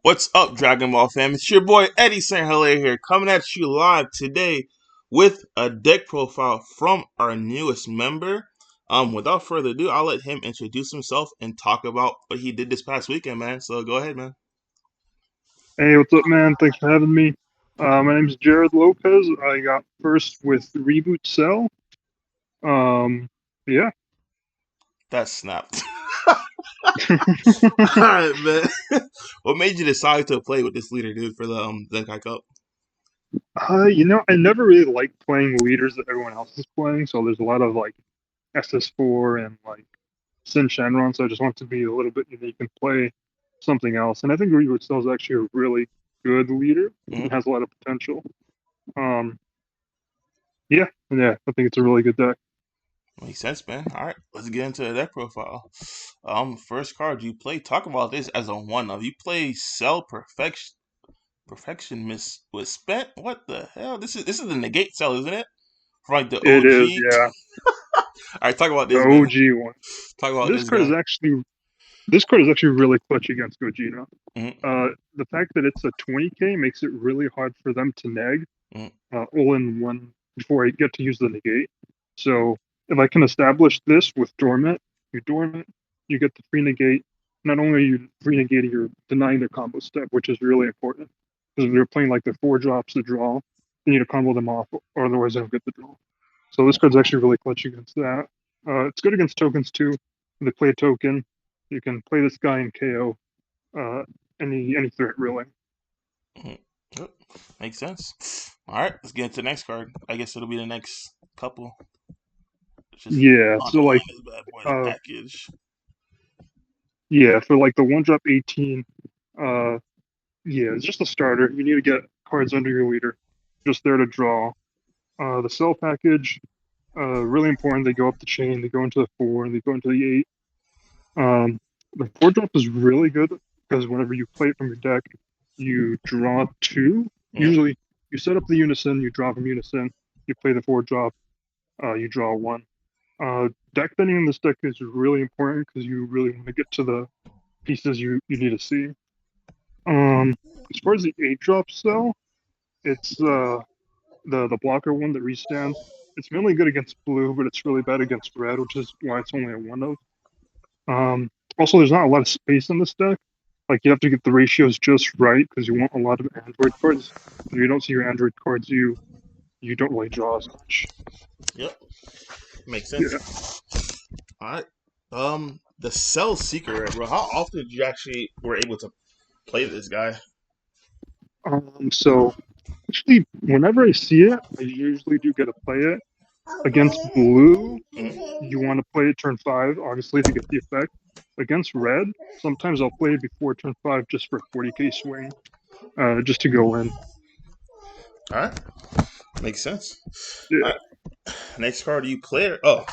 What's up, Dragon Ball fam? It's your boy Eddie St. Hilaire here, coming at you live today with a deck profile from our newest member. Without further ado, I'll let him introduce himself and talk about what he did this past weekend, man. So go ahead, man. Hey, what's up, man? Thanks for having me. My name's Jared Lopez. I got first with Reboot Cell. Um, yeah. That snapped. Alright, man. What made you decide to play with this leader, dude, for the Zenkai Cup? I never really liked playing leaders that everyone else is playing, so there's a lot of like SS4 and like Sin Shenron, so I just want to be a little bit unique and play something else. And I think Reboot Cell is actually a really good leader and Mm-hmm. has a lot of potential. Um, yeah, I think it's a really good deck. Makes sense, man. All right, let's get into the deck profile. First card you play. Talk about this as a one of. You play Cell Perfection Miss was spent. What the hell? This is the negate cell, isn't it? From like the It is, OG. yeah, All right, talk about the this guy. OG one. Talk about This this card is guy. actually This card is actually really clutch against Gogeta. Mm-hmm, The fact that it's a 20k makes it really hard for them to neg mm-hmm, all in one before I get to use the negate. So if I can establish this with Dormant, you get the free negate. Not only are you free negating, you're denying their combo step, which is really important. Because if they're playing like the 4 drops to draw, you need to combo them off, or otherwise they don't get the draw. So this card's actually really clutch against that. It's good against tokens too. If they play a token, you can play this guy in KO uh, any threat really. mm-hmm. Yep, makes sense. All right, let's get into the next card. I guess it'll be the next couple. Let's just Yeah, so underline like this bad boy. The uh, package. yeah, for like the 1 drop 18, uh, yeah, it's just a starter. You need to get cards under your leader, just there to draw. The cell package, really important. They go up the chain, they go into the 4, and they go into the 8. The 4 drop is really good because whenever you play it from your deck, you draw 2. Mm-hmm. Usually, you set up the unison, you draw from unison, you play the 4 drop, you draw 1. Deck bending in this deck is really important because you really want to get to the pieces you need to see. As far as the 8 drops though, it's the blocker one that restands. It's mainly good against blue, but it's really bad against red, which is why it's only a one of. Also, there's not a lot of space in this deck. Like you have to get the ratios just right because you want a lot of Android cards. If you don't see your Android cards, you don't really draw as much. Yep, makes Yeah. sense. All right. The Cell Secret, bro. How often did you actually were able to play this guy? So actually, whenever I see it, I usually do get to play it. Against blue, you want to play it turn 5, obviously, to get the effect. Against red, sometimes I'll play it before turn 5 just for 40k swing, just to go in. All right, makes sense. All Yeah. right, next card you play. Oh,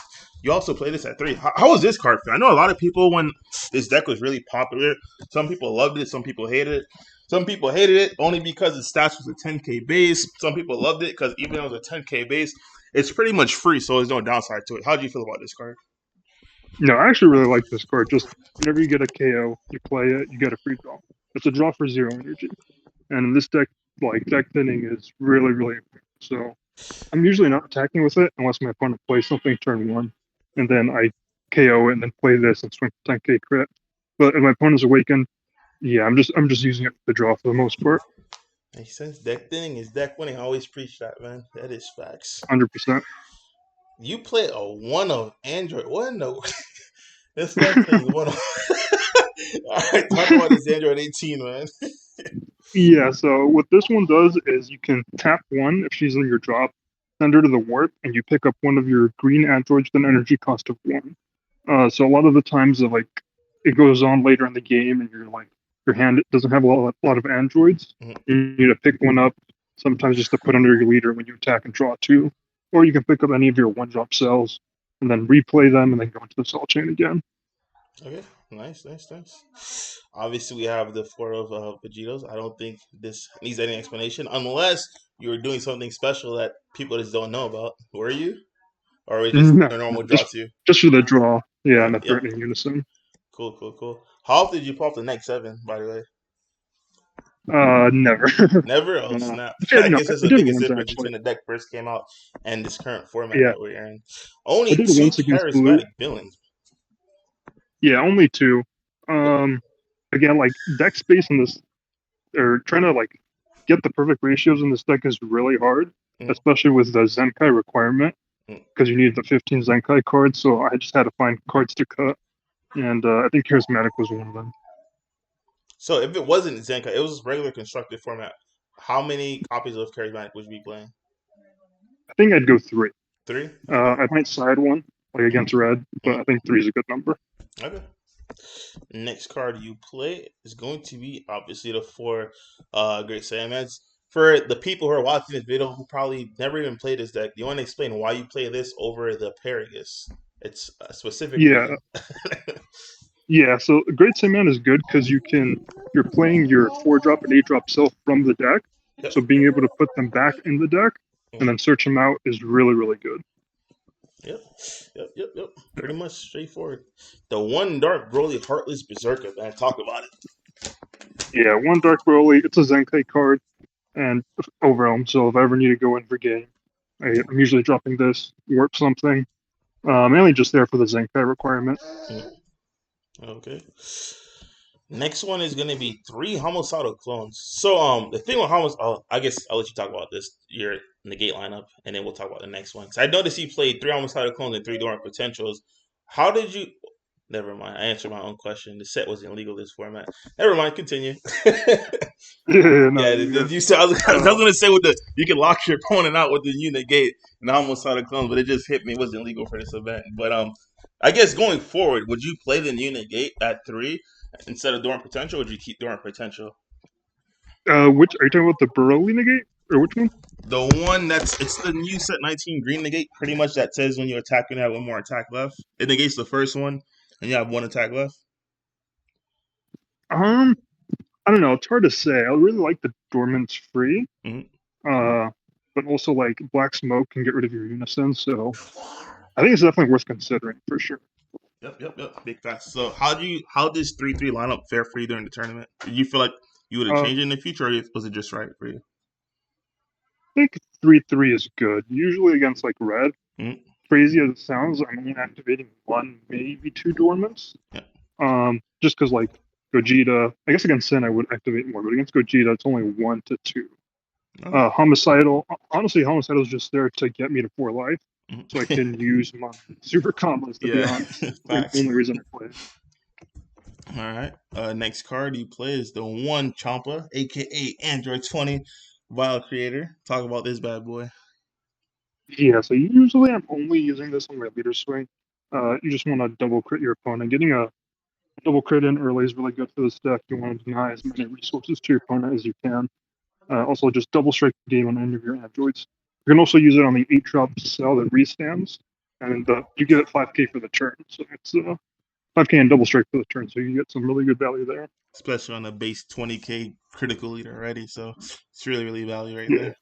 you also play this at 3. How was this card? I know a lot of people when this deck was really popular. Some people loved it. Some people hated it. Some people hated it only because the stats was a 10k base. Some people loved it because even though it was a 10k base, it's pretty much free, so there's no downside to it. How do you feel about this card? No, I actually really like this card. Just whenever you get a KO, you play it, you get a free draw. It's a draw for 0 energy. And in this deck, like, deck thinning is really, really important. So I'm usually not attacking with it unless my opponent plays something turn 1. And then I KO it and then play this and swing for 10k crit. But if my opponent's awakened, yeah, I'm just using it for the draw for the most part. Makes sense. Deck thinning is deck winning. I always preach that, man. That is facts. 100%. You play a one of Android. What in the this guy plays one of Alright, talk about this Android 18, man. Yeah, so what this one does is you can tap 1 if she's in your drop, send her to the warp, and you pick up one of your green androids with an energy cost of 1. So a lot of the times, like it goes on later in the game, and you're like your hand doesn't have a lot of androids. Mhm. You need to pick one up, sometimes just to put under your leader when you attack and draw 2, or you can pick up any of your 1 drop cells and then replay them and then go into the cell chain again. Okay, nice. Obviously, we have the four of Vegitos. I don't think this needs any explanation unless you were doing something special that people just don't know about. Were you? Or was it just No, a no, normal draw just to you? just for the draw, yeah, and the Yep. threatening unison. Cool. How often did you pull off the next 7, by the way? Never. Never? Oh, snap. Yeah, I no, guess that's I the did biggest once difference actually. between the deck first came out and this current format Yeah, that we're in. I Only did two once against blue. charismatic villains. Yeah, only two. Um, Again, like deck space in this, or trying to like get the perfect ratios in this deck is really hard, Mm, especially with the Zenkai requirement mm. because you need the 15 Zenkai cards. So I just had to find cards to cut, and I think charismatic was one of them. So if it wasn't Zenkai, it was regular constructed format. How many copies of Charismatic would you be playing? I think I'd go three. Three? Okay. I might side one like Mm, against red, but mm. I think three is a good number. Okay. Next card you play is going to be obviously the four Great Saiyamans. For the people who are watching this video who probably never even played this deck, do you want to explain why you play this over the Paragus? It's a specific Yeah, reason. yeah. So Great Saiyaman is good because you're playing your 4 drop and 8 drop self from the deck. Yep. So being able to put them back in the deck and then search them out is really really good. Yep. Yep. Pretty much straightforward. The one Dark Broly Heartless Berserker, man. Talk about it. Yeah, one Dark Broly. It's a Zenkai card and Overwhelm. So if I ever need to go in for game, I'm usually dropping this, warp something. Mainly just there for the Zenkai requirement. Mm. Okay. Next one is gonna be three homicidal clones. So the thing with I guess I'll let you talk about this your negate lineup, and then we'll talk about the next one. So I noticed you played three homicidal clones and three dormant potentials. How did you? Never mind. I answered my own question. The set wasn't legal this format. Never mind. Continue. Yeah, no, Yeah, you're good. you said I was Uh, gonna say with the you can lock your opponent out with the unit gate and the homicidal clones, but it just hit me. It wasn't legal for this event. But I guess going forward, would you play the unit gate at three instead of Dormant Potential, or would you keep Dormant Potential? which are you talking about? The Broly negate or which one? The one it's the new set 19 green negate, pretty much that says when you attack, you have one more attack left. It negates the first one, and you have one attack left. Um, I don't know. It's hard to say. I really like the Dormant's free. Mm-hmm. Uh, but also like Black Smoke can get rid of your Unison. So I think it's definitely worth considering for sure. Yep. Big facts. So how does 3-3 line up fair for you during the tournament? Did you feel like you would have Uh, changed it in the future, or was it just right for you? I think 3/3 is good. Usually against like red, Mm-hmm. crazy as it sounds, I'm only activating one, maybe two dormants. Yeah. Just because like Gogeta, I guess against Sin I would activate more, but against Gogeta it's only 1 to 2. Okay. Homicidal, honestly, Homicidal is just there to get me to 4 life, so I Mm-hmm. can use my super combos. To be Yeah. honest, it's like the Facts. only reason I play. All right. Next card you play is the one Champa, aka Android 20, Vile Creator. Talk about this bad boy. Yeah, so usually I'm only using this on my leader swing. You just want to double crit your opponent. Getting a double crit in early is really good for this deck. You want to deny as many resources to your opponent as you can. Also, just double strike the game on any of your androids. You can also use it on the 8 drop cell that restands, and you get 5k for the turn. So it's 5k and double strike for the turn, so you get some really good value there. Especially on a base 20k critical leader already. So it's really value right Yeah, there.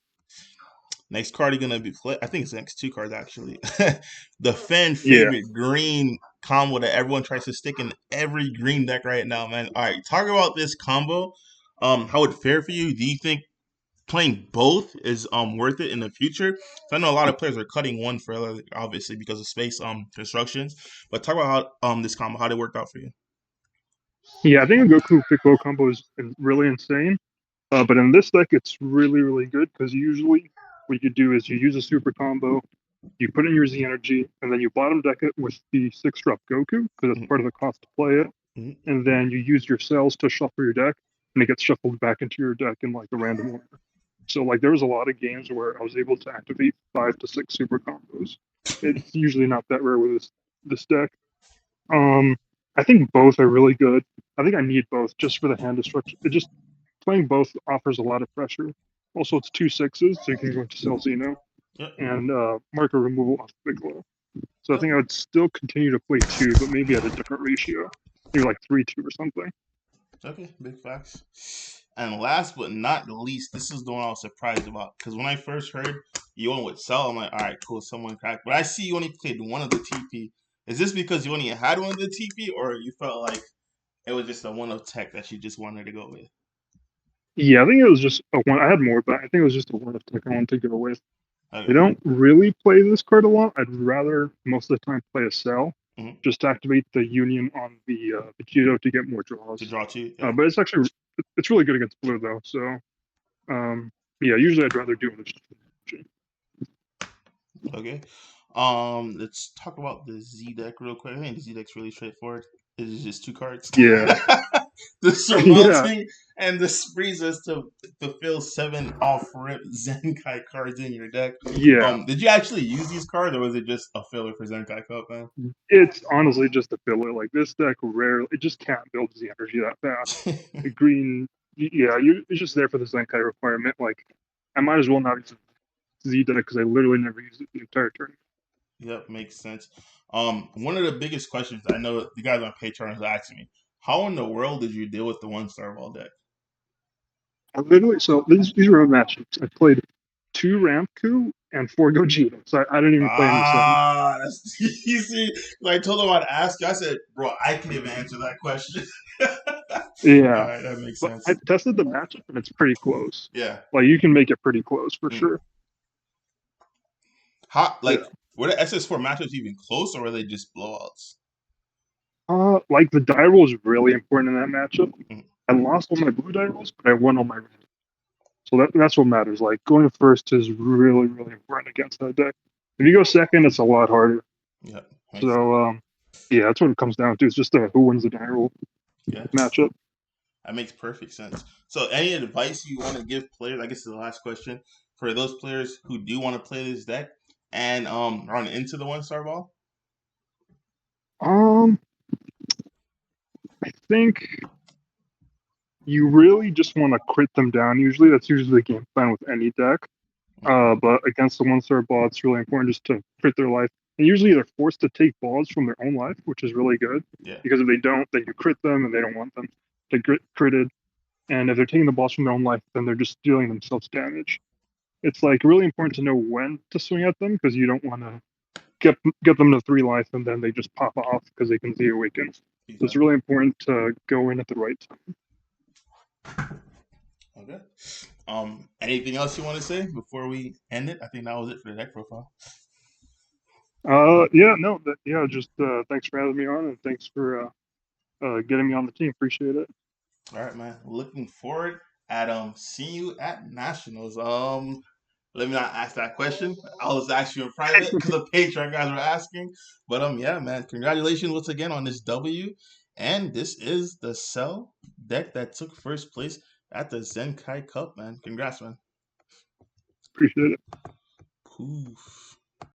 Next card you're gonna be play. I think it's the next two cards actually. The fan yeah. favorite green combo that everyone tries to stick in every green deck right now, man. All right, talk about this combo. How it fare for you? Do you think playing both is worth it in the future? So I know a lot of players are cutting one for obviously because of space constructions. But talk about how this combo how did it work out for you? Yeah, I think a Goku Piccolo combo is really insane. But in this deck, it's really, really good because usually what you do is you use a super combo, you put in your Z energy, and then you bottom deck it with the 6 drop Goku because that's part of the cost to play it. Mm-hmm. And then you use your cells to shuffle your deck, and it gets shuffled back into your deck in like a random order. So like there was a lot of games where I was able to activate 5 to 6 super combos. It's usually not that rare with this deck. Um, I think both are really good. I think I need both just for the hand destruction. It just playing both offers a lot of pressure. Also, it's 2 6s, so you can go into Cell Xeno Yep. and marker removal off Bigelow. So I Yep. think I would still continue to play two, but maybe at a different ratio, maybe like 3-2 or something. Okay, big facts. And last but not least, this is the one I was surprised about because when I first heard you went with Cell, I'm like, all right, cool, someone cracked. But I see you only played one of the TP. Is this because you only had one of the TP, or you felt like it was just a one of tech that you just wanted to go with? Yeah, I think it was just a one. I had more, but I think it was just a one of deck I wanted to go with. I Okay. don't really play this card a lot. I'd rather most of the time play a cell, Hmm. just to activate the union on the Vegito to get more To draws. draw two. Yeah. But it's really good against blue though. So um, yeah, usually I'd rather do it. Okay. Let's talk about the Z deck real quick. I think the Z deck's really straightforward. It is just two cards. Yeah, The yeah, surmounting and this frees us to fill 7 off rip Zenkai cards in your deck. yeah. Did you actually use these cards or was it just a filler for Zenkai Cup, man? It's honestly just a filler. Like this deck rarely, it just can't build Z energy that fast. The green, yeah, it's just there for the Zenkai requirement. Like I might as well not use Z deck because I literally never use it the entire turn. Yep, makes sense. One of the biggest questions I know the guys on Patreon is asking me: how in the world did you deal with the 1 star ball deck? I literally, so these were matchups. I played 2 Ramku and 4 Gogeta, so I didn't even play any Sun. Ah, that's easy. I told him I'd ask you. I said, bro, I can even answer that question. All Yeah, right, that makes but I sense. tested the matchup and it's pretty close. Yeah. Like you can make it pretty close for Mm. sure. How Yeah. were the SS4 matchups even close or were they just blowouts? Like the die roll is really important in that matchup. Mm. I lost all my blue die rolls, but I won all my red. So that's what matters. Like going first is really, really important against that deck. If you go second, it's a lot harder. Yeah, makes sense. So yeah, that's what it comes down to. It's just who wins the die roll Yeah, matchup. that makes perfect sense. So, any advice you want to give players? I guess is the last question for those players who do want to play this deck and run into the 1 star ball. Um, I think you really just want to crit them down. Usually, that's usually the game plan with any deck. But against the 1 star ball, it's really important just to crit their life. And usually, they're forced to take balls from their own life, which is really good Yeah, because if they don't, then you crit them, and they don't want them to get critted. And if they're taking the balls from their own life, then they're just dealing themselves damage. It's like really important to know when to swing at them because you don't want to get them to 3 life and then they just pop off because they can Z awaken. So it's exactly. really important to go in at the right time. Okay. Anything else you want to say before we end it? I think that was it for the deck profile. Yeah, no, yeah, just thanks for having me on and thanks for getting me on the team. Appreciate it. All right, man. Looking forward at seeing you at nationals. Let me not ask that question. I'll just ask you in private because the Patreon guys were asking. But yeah, man. Congratulations once again on this W. And this is the Cell deck that took first place at the Zenkai Cup, man. Congrats, man. Appreciate it. Poof.